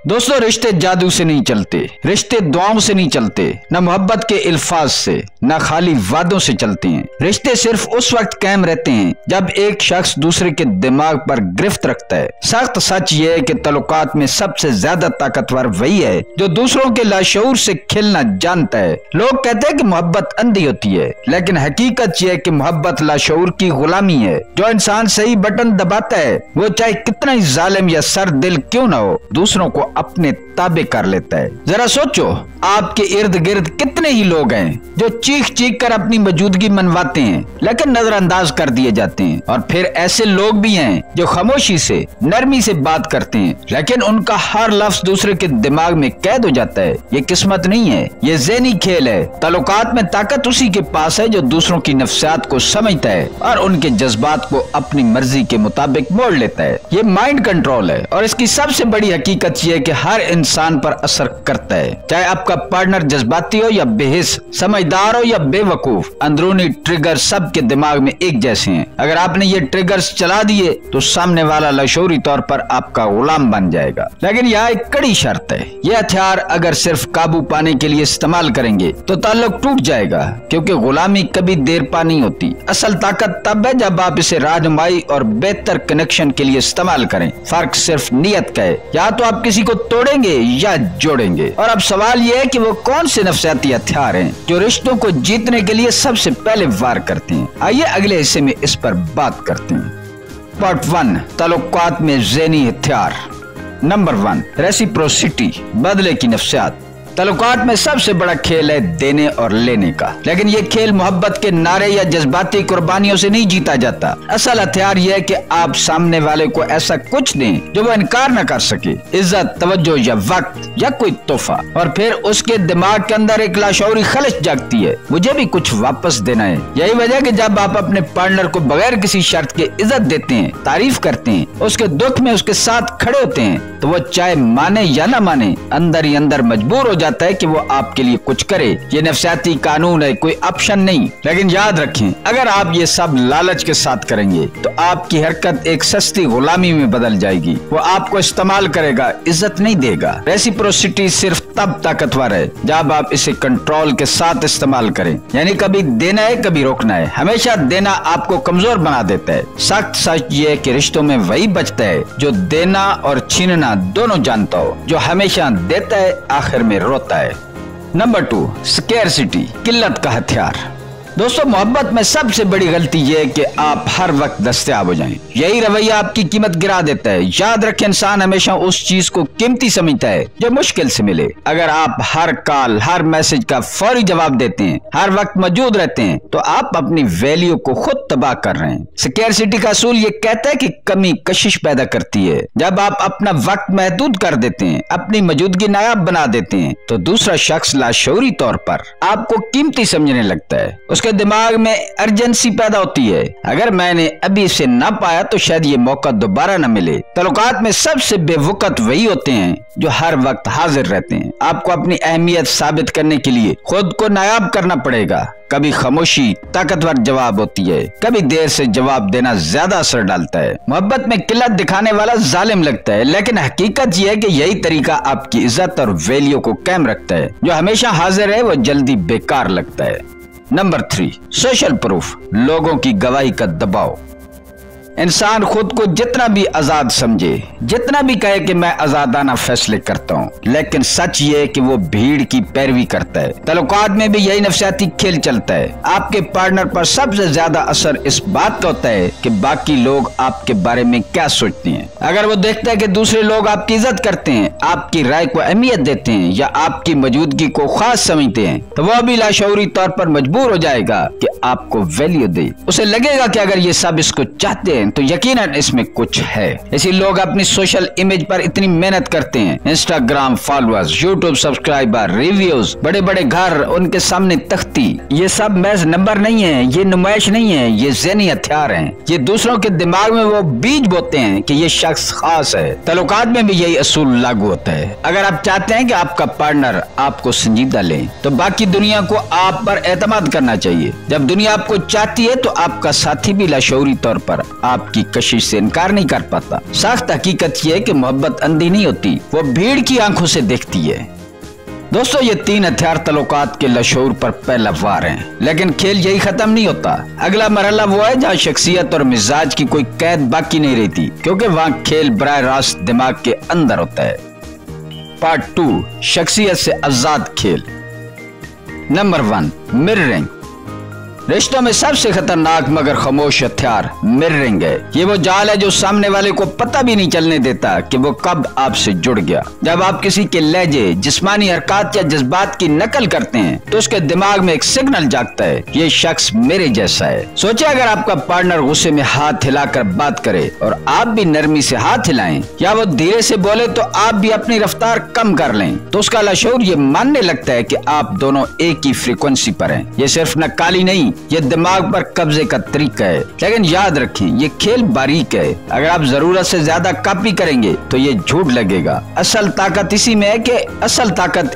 दोस्तों, रिश्ते जादू से नहीं चलते, रिश्ते दुआओं से नहीं चलते, न मोहब्बत के अल्फाज से, न खाली वादों से चलते हैं। रिश्ते सिर्फ उस वक्त कायम रहते हैं जब एक शख्स दूसरे के दिमाग पर गिरफ्त रखता है। सख्त सच ये है कि तल्लुकात में सबसे ज्यादा ताकतवर वही है जो दूसरों के लाशऊर से खेलना जानता है। लोग कहते हैं कि मोहब्बत अंधी होती है, लेकिन हकीकत यह है कि मोहब्बत लाशऊर की गुलामी है। जो इंसान सही बटन दबाता है, वो चाहे कितना ही जालिम या सर दिल क्यों न हो, दूसरों को अपने ताबे कर लेता है। जरा सोचो, आपके इर्द गिर्द कितने ही लोग हैं जो चीख चीख कर अपनी मौजूदगी मनवाते हैं, लेकिन नजरअंदाज कर दिए जाते हैं। और फिर ऐसे लोग भी हैं जो खामोशी से, नरमी से बात करते हैं, लेकिन उनका हर लफ्ज दूसरे के दिमाग में कैद हो जाता है। ये किस्मत नहीं है, ये ज़हनी खेल है। ताल्लुकात में ताकत उसी के पास है जो दूसरों की नफ्सियात को समझता है और उनके जज्बात को अपनी मर्जी के मुताबिक मोड़ लेता है। ये माइंड कंट्रोल है, और इसकी सबसे बड़ी हकीकत ये है कि हर इंसान पर असर करता है। चाहे आपका पार्टनर जज्बाती हो या बेहिस, समझदार हो या बेवकूफ, अंदरूनी ट्रिगर सबके दिमाग में एक जैसे हैं। अगर आपने ये ट्रिगर्स चला दिए तो सामने वाला लाशऊरी तौर पर आपका गुलाम बन जाएगा। लेकिन यहाँ एक कड़ी शर्त है, ये हथियार अगर सिर्फ काबू पाने के लिए इस्तेमाल करेंगे तो ताल्लुक टूट जाएगा, क्योंकि गुलामी कभी देर पा नहीं होती। असल ताकत तब है जब आप इसे राहनुमाई और बेहतर कनेक्शन के लिए इस्तेमाल करें। फर्क सिर्फ नियत का है, या तो आप किसी को तोड़ेंगे या जोड़ेंगे। और अब सवाल यह है कि वो कौन से नफ्सियाती हथियार हैं जो रिश्तों को जीतने के लिए सबसे पहले वार करते हैं। आइए अगले हिस्से में इस पर बात करते हैं। पार्ट 1, ताल्लुकात में ज़हनी हथियार। नंबर 1, रेसिप्रोसिटी, बदले की नफ्सियात। ताल्लुकात में सबसे बड़ा खेल है देने और लेने का, लेकिन ये खेल मोहब्बत के नारे या जज्बाती कुर्बानियों से नहीं जीता जाता। असल हथियार यह है कि आप सामने वाले को ऐसा कुछ दें जो वो इनकार न कर सके, इज्जत, तवज्जो या वक्त या कोई तोहफा। और फिर उसके दिमाग के अंदर एक लाशऊरी खलिश जागती है, मुझे भी कुछ वापस देना है। यही वजह कि जब आप अपने पार्टनर को बगैर किसी शर्त के इज्जत देते हैं, तारीफ करते हैं, उसके दुख में उसके साथ खड़े होते हैं, तो वो चाहे माने या न माने, अंदर ही अंदर मजबूर हो जाता है कि वो आपके लिए कुछ करे। ये नफ्सियाती कानून है, कोई ऑप्शन नहीं। लेकिन याद रखें, अगर आप ये सब लालच के साथ करेंगे तो आपकी हरकत एक सस्ती गुलामी में बदल जाएगी। वो आपको इस्तेमाल करेगा, इज्जत नहीं देगा। रेसिप्रोसिटी सिर्फ तब ताकतवर है जब आप इसे कंट्रोल के साथ इस्तेमाल करें, यानी कभी देना है कभी रोकना है। हमेशा देना आपको कमजोर बना देता है। सख्त सच ये है कि रिश्तों में वही बचता है जो देना और छीनना दोनों जानता हो, जो हमेशा देता है आखिर में रोता है। नंबर 2, स्केर्सिटी, किल्लत का हथियार। दोस्तों, मोहब्बत में सबसे बड़ी गलती यह है कि आप हर वक्त दस्तयाब हो जाएं। यही रवैया आपकी कीमत गिरा देता है। याद रखें, इंसान हमेशा उस चीज को कीमती समझता है जो मुश्किल से मिले। अगर आप हर कॉल, हर मैसेज का फौरी जवाब देते हैं, हर वक्त मौजूद रहते हैं, तो आप अपनी वैल्यू को खुद तबाह कर रहे हैं। स्केर्सिटी का असूल ये कहता है कि कमी कशिश पैदा करती है। जब आप अपना वक्त महदूद कर देते हैं, अपनी मौजूदगी नायाब बना देते हैं, तो दूसरा शख्स लाशऊरी तौर पर आपको कीमती समझने लगता है। उसके दिमाग में अर्जेंसी पैदा होती है, अगर मैंने अभी इसे ना पाया तो शायद ये मौका दोबारा न मिले। ताल्लुकात में सबसे बेवकूफ वही होते हैं जो हर वक्त हाजिर रहते हैं। आपको अपनी अहमियत साबित करने के लिए खुद को नायाब करना पड़ेगा। कभी खामोशी ताकतवर जवाब होती है, कभी देर से जवाब देना ज्यादा असर डालता है। मोहब्बत में किल्लत दिखाने वाला जालिम लगता है, लेकिन हकीकत यह है कि यही तरीका आपकी इज्जत और वैल्यू को कायम रखता है। जो हमेशा हाजिर है वो जल्दी बेकार लगता है। नंबर 3, सोशल प्रूफ, लोगों की गवाही का दबाव। इंसान खुद को जितना भी आजाद समझे, जितना भी कहे कि मैं आजादाना फैसले करता हूँ, लेकिन सच ये है कि वो भीड़ की पैरवी करता है। ताल्लुकात में भी यही नफ्सियाती खेल चलता है। आपके पार्टनर पर सबसे ज्यादा असर इस बात का होता है कि बाकी लोग आपके बारे में क्या सोचते हैं। अगर वो देखता है कि दूसरे लोग आपकी इज्जत करते हैं, आपकी राय को अहमियत देते हैं या आपकी मौजूदगी को खास समझते हैं, तो वह भी लाशऊरी तौर पर मजबूर हो जाएगा कि आपको वैल्यू दे। उसे लगेगा कि अगर ये सब इसको चाहते हैं तो यकीनन इसमें कुछ है। इसी लोग अपनी सोशल इमेज पर इतनी मेहनत करते हैं। Instagram followers, YouTube subscriber, reviews, बड़े बड़े घर, उनके सामने तख्ती, ये सब मैच नंबर नहीं है, ये नुमाइश नहीं है, ये ज़हनी हथियार हैं। ये दूसरों के दिमाग में वो बीज बोते हैं कि ये शख्स खास है। ताल्लुकात में भी यही असूल लागू होता है। अगर आप चाहते हैं कि आपका पार्टनर आपको संजीदा ले, तो बाकी दुनिया को आप पर एतमाद करना चाहिए। जब दुनिया आपको चाहती है तो आपका साथी भी लाशऊरी तौर पर आपकी कशिश से इनकार नहीं कर पाता। सख्त हकीकत यह है कि मोहब्बत अंधी नहीं होती, वो भीड़ की आंखों से देखती है। दोस्तों, ये 3 हथियार तल्लुकात के लशूर पर पहला वार हैं, लेकिन खेल यही खत्म नहीं होता। अगला मरहला वो है जहाँ शख्सियत और मिजाज की कोई कैद बाकी नहीं रहती, क्योंकि वहाँ खेल बराह रास्त दिमाग के अंदर होता है। पार्ट 2, शख्सियत से आजाद खेल। Number 1, mirroring. रिश्तों में सबसे खतरनाक मगर खामोश हथियार मिररिंग है। ये वो जाल है जो सामने वाले को पता भी नहीं चलने देता कि वो कब आपसे जुड़ गया। जब आप किसी के लहजे, जिस्मानी हरकत या जज्बात की नकल करते हैं तो उसके दिमाग में एक सिग्नल जागता है, ये शख्स मेरे जैसा है। सोचिए, अगर आपका पार्टनर गुस्से में हाथ हिलाकर बात करे और आप भी नरमी से हाथ हिलाएं, या वो धीरे से बोले तो आप भी अपनी रफ्तार कम कर लें, तो उसका लशूर ये मानने लगता है कि आप दोनों एक ही फ्रीक्वेंसी पर हैं। ये सिर्फ नक्काली नहीं, ये दिमाग पर कब्जे का तरीका है। लेकिन याद रखें, ये खेल बारीक है। अगर आप जरूरत से ज्यादा कॉपी करेंगे तो ये झूठ लगेगा। असल ताकत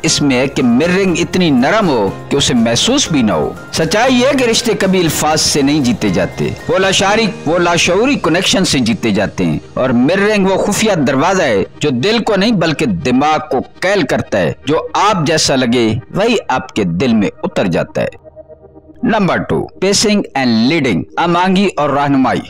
इसमें है कि मिररिंग इतनी नरम हो कि उसे महसूस भी न हो। सच्चाई है कि रिश्ते कभी अल्फाज से नहीं जीते जाते, वो लाशऊरी कनेक्शन से जीते जाते हैं। और मिररिंग वो खुफिया दरवाजा है जो दिल को नहीं बल्कि दिमाग को कैल करता है। जो आप जैसा लगे वही आपके दिल में उतर जाता है। नंबर 2, पेसिंग एंड लीडिंग, अमांगी और रहनुमाई।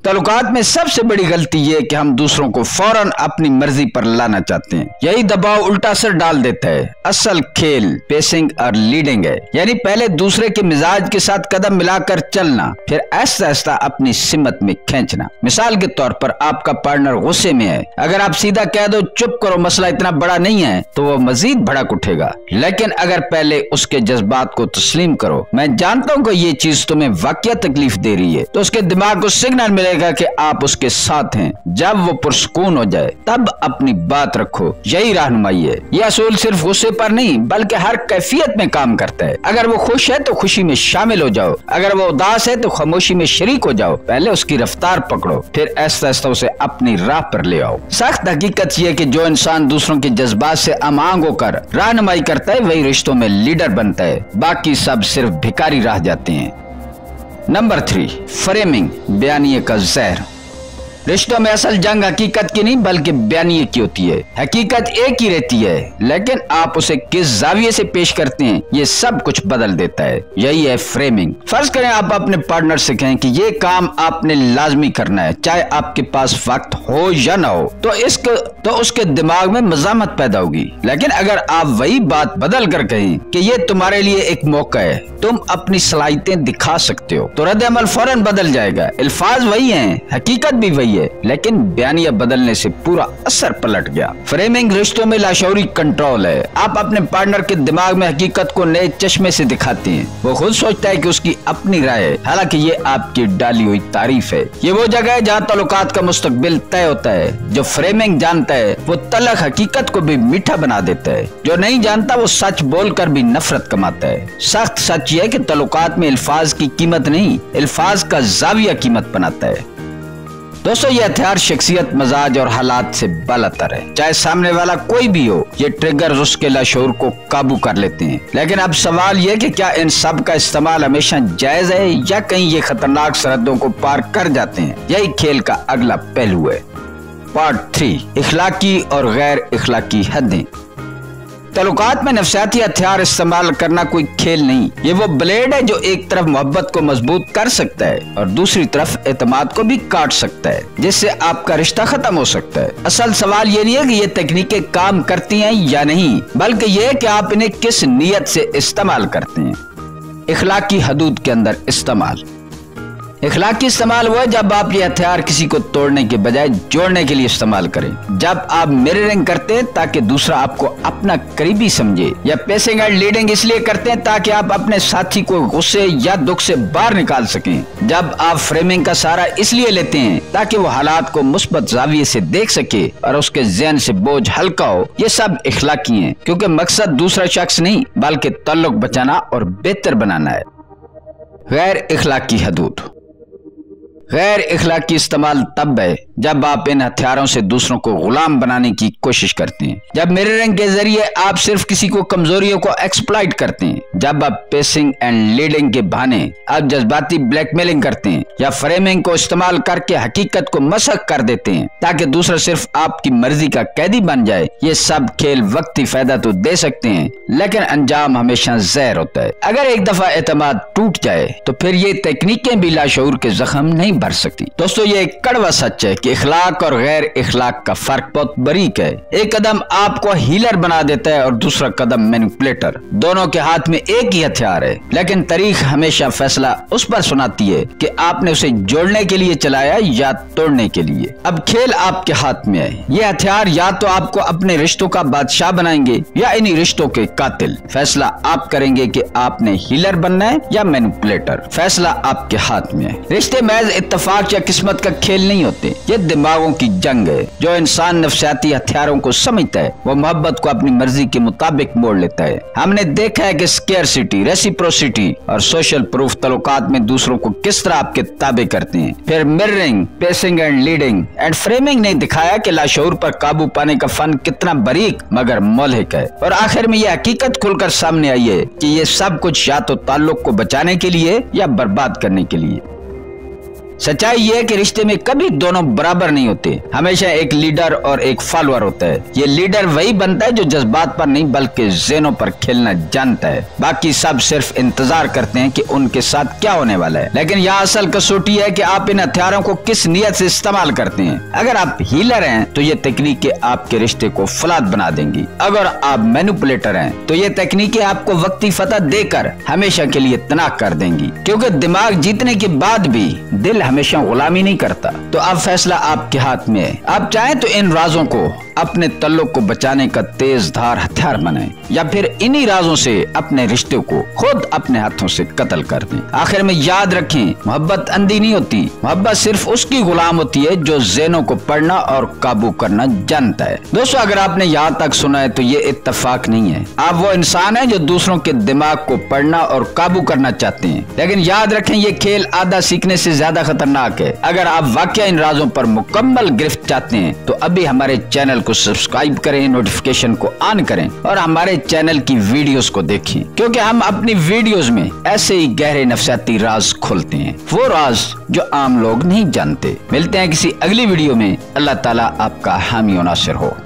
तल्लुकात में सबसे बड़ी गलती ये कि हम दूसरों को फौरन अपनी मर्जी पर लाना चाहते हैं। यही दबाव उल्टा असर डाल देता है। असल खेल पेसिंग और लीडिंग है, यानी पहले दूसरे के मिजाज के साथ कदम मिलाकर चलना, फिर आहिस्ता आहिस्ता अपनी सिमत में खींचना। मिसाल के तौर पर आपका पार्टनर गुस्से में है, अगर आप सीधा कह दो चुप करो, मसला इतना बड़ा नहीं है, तो वो मजीद भड़क उठेगा। लेकिन अगर पहले उसके जज्बात को तस्लीम करो, मैं जानता हूँ कि ये चीज तुम्हें वाकई तकलीफ दे रही है, तो उसके दिमाग को सिग्नल मिलेगा कि आप उसके साथ हैं। जब वो पुरसकून हो जाए तब अपनी बात रखो। यही रहनुमाई है। यह असूल सिर्फ गुस्से पर नहीं बल्कि हर कैफियत में काम करता है। अगर वो खुश है तो खुशी में शामिल हो जाओ, अगर वो उदास है तो खामोशी में शरीक हो जाओ। पहले उसकी रफ्तार पकड़ो, फिर आहिस्ता आहिस्ता उसे अपनी राह पर ले आओ। सख्त हकीकत यह कि जो इंसान दूसरों के जज्बात से अमांग होकर रहनुमाई करता है वही रिश्तों में लीडर बनता है, बाकी सब सिर्फ भिखारी रह जाते हैं। नंबर 3, फ्रेमिंग, बयानिए का जहर। रिश्तों में असल जंग हकीकत की नहीं बल्कि बयानिए की होती है। हकीकत एक ही रहती है, लेकिन आप उसे किस जाविये से पेश करते हैं ये सब कुछ बदल देता है। यही है फ्रेमिंग। फर्ज करें आप अपने पार्टनर से कहें कि ये काम आपने लाजमी करना है, चाहे आपके पास वक्त हो या ना हो, तो उसके दिमाग में मजामत पैदा होगी। लेकिन अगर आप वही बात बदल कर कहें कि ये तुम्हारे लिए एक मौका है, तुम अपनी सलाहियतें दिखा सकते हो, तो रद्द अमल फौरन बदल जाएगा। अल्फाज वही हैं, हकीकत भी वही है, लेकिन बयानिया बदलने से पूरा असर पलट गया। फ्रेमिंग रिश्तों में लाशऊरी कंट्रोल है। आप अपने पार्टनर के दिमाग में हकीकत को नए चश्मे से दिखाते हैं। वो खुद सोचता है कि उसकी अपनी राय है, हालांकि ये आपकी डाली हुई तारीफ है। ये वो जगह है जहाँ तल्लुकात का मुस्तकबिल तय होता है। जो फ्रेमिंग जानता है वो तलख हकीकत को भी मीठा बना देता है। जो नहीं जानता वो सच बोलकर भी नफरत कमाता है। सख्त सच ये है कि तल्लुकात में अल्फाज की कीमत नहीं, अल्फाज का जाविया कीमत बनाता है। दोस्तों, ये हथियार शख्सियत, मजाज और हालात से बालातर है। चाहे सामने वाला कोई भी हो, ये ट्रिगर्स उसके लाशऊर को काबू कर लेते हैं। लेकिन अब सवाल ये कि क्या इन सब का इस्तेमाल हमेशा जायज है या कहीं ये खतरनाक सरहदों को पार कर जाते हैं? यही खेल का अगला पहलू है। पार्ट 3, इखलाकी और गैर इखलाकी हदें। तल्लुकात में नफसियाती हथियार इस्तेमाल करना कोई खेल नहीं, ये वो ब्लेड है जो एक तरफ मोहब्बत को मजबूत कर सकता है और दूसरी तरफ एतमाद को भी काट सकता है, जिससे आपका रिश्ता खत्म हो सकता है। असल सवाल ये नहीं है कि ये तकनीकें काम करती हैं या नहीं, बल्कि ये है कि आप इन्हें किस नीयत से इस्तेमाल करते हैं। इखलाकी हदूद के अंदर इस्तेमाल। इखलाकी इस्तेमाल वो है जब आप ये हथियार किसी को तोड़ने के बजाय जोड़ने के लिए इस्तेमाल करें। जब आप मिररिंग करते हैं ताकि दूसरा आपको अपना करीबी समझे, या पेसिंग एंड लीडिंग इसलिए करते हैं ताकि आप अपने साथी को गुस्से या दुख से बाहर निकाल सकें। जब आप फ्रेमिंग का सहारा इसलिए लेते हैं ताकि वो हालात को मुस्बत जाविये से देख सके और उसके ज़हन से बोझ हल्का हो। ये सब इखलाकी हैं, क्योंकि मकसद दूसरा शख्स नहीं बल्कि ताल्लुक बचाना और बेहतर बनाना है। गैर इखलाकी हदूद। गैर इखलाकी इस्तेमाल तब है जब आप इन हथियारों से दूसरों को गुलाम बनाने की कोशिश करते हैं, जब मिररिंग के जरिए आप सिर्फ किसी को कमजोरियों को एक्सप्लॉइट करते हैं, जब आप पेसिंग एंड लीडिंग के बहाने आप जज्बाती ब्लैकमेलिंग करते हैं या फ्रेमिंग को इस्तेमाल करके हकीकत को मसख कर देते हैं ताकि दूसरा सिर्फ आपकी मर्जी का कैदी बन जाए। ये सब खेल वक्ती फायदा तो दे सकते हैं लेकिन अंजाम हमेशा जहर होता है। अगर एक दफा एतमाद टूट जाए तो फिर ये तकनीकें भी लाशऊर के जख्म नहीं भर सकती। दोस्तों, ये एक कड़वा सच है कि इखलाक और गैर इखलाक का फर्क बहुत बारीक है। एक कदम आपको हीलर बना देता है और दूसरा कदम मैनिपुलेटर। दोनों के हाथ में एक ही हथियार है, लेकिन तारीख हमेशा फैसला उस पर सुनाती है कि आपने उसे जोड़ने के लिए चलाया या तोड़ने के लिए। अब खेल आपके हाथ में है। ये हथियार या तो आपको अपने रिश्तों का बादशाह बनाएंगे या इन्हीं रिश्तों के कातिल। फैसला आप करेंगे कि आपने हीलर बनना है या मैनिपुलेटर। फैसला आपके हाथ में है। रिश्ते महज इत्तेफाक या किस्मत का खेल नहीं होते, ये दिमागों की जंग है। जो इंसान नफ्सियाती हथियारों को समझता है वो मोहब्बत को अपनी मर्जी के मुताबिक मोड़ लेता है। हमने देखा है कि स्केर्सिटी, रेसिप्रोसिटी और सोशल प्रूफ तल्लुकात में दूसरों को किस तरह आपके ताबे करते हैं। फिर mirroring, pacing and leading and framing ने दिखाया कि लाशऊर पर काबू पाने का फन कितना बारीक मगर मौलिक है। और आखिर में यह हकीकत खुलकर सामने आई है कि ये सब कुछ या तो ताल्लुक को बचाने के लिए या बर्बाद करने के लिए। सच्चाई ये है कि रिश्ते में कभी दोनों बराबर नहीं होते। हमेशा एक लीडर और एक फॉलोअर होता है। ये लीडर वही बनता है जो जज्बात पर नहीं बल्कि ज़हनों पर खेलना जानता है। बाकी सब सिर्फ इंतजार करते हैं कि उनके साथ क्या होने वाला है। लेकिन यहाँ असल कसौटी है कि आप इन हथियारों को किस नियत से इस्तेमाल करते हैं। अगर आप हीलर हैं तो ये तकनीकें आपके रिश्ते को फलाद बना देंगी। अगर आप मैनिपुलेटर हैं तो ये तकनीकें आपको वक्ती फतह देकर हमेशा के लिए तनाक कर देंगी, क्योंकि दिमाग जीतने के बाद भी दिल हमेशा गुलामी नहीं करता। तो अब फैसला आपके हाथ में है। आप चाहें तो इन राजों को अपने तल्लुक को बचाने का तेज धार हथियार बनाएं या फिर इन्हीं राजों से अपने रिश्ते को खुद अपने हाथों से कत्ल कर दें। आखिर में याद रखें, मोहब्बत अंधी नहीं होती। मोहब्बत सिर्फ उसकी गुलाम होती है जो ज़हनों को पढ़ना और काबू करना जानता है। दोस्तों, अगर आपने यहाँ तक सुना है तो ये इत्तेफाक नहीं है। आप वो इंसान है जो दूसरों के दिमाग को पढ़ना और काबू करना चाहते हैं। लेकिन याद रखें, ये खेल आधा सीखने से ज्यादा खतरनाक है। अगर आप वाकई इन राजों पर मुकम्मल गिरफ्त चाहते हैं तो अभी हमारे चैनल को सब्सक्राइब करें, नोटिफिकेशन को ऑन करें और हमारे चैनल की वीडियोस को देखें, क्योंकि हम अपनी वीडियोस में ऐसे ही गहरे नफ्सियाती राज खोलते हैं, वो राज जो आम लोग नहीं जानते। मिलते हैं किसी अगली वीडियो में। अल्लाह ताला आपका हामी और नासिर हो।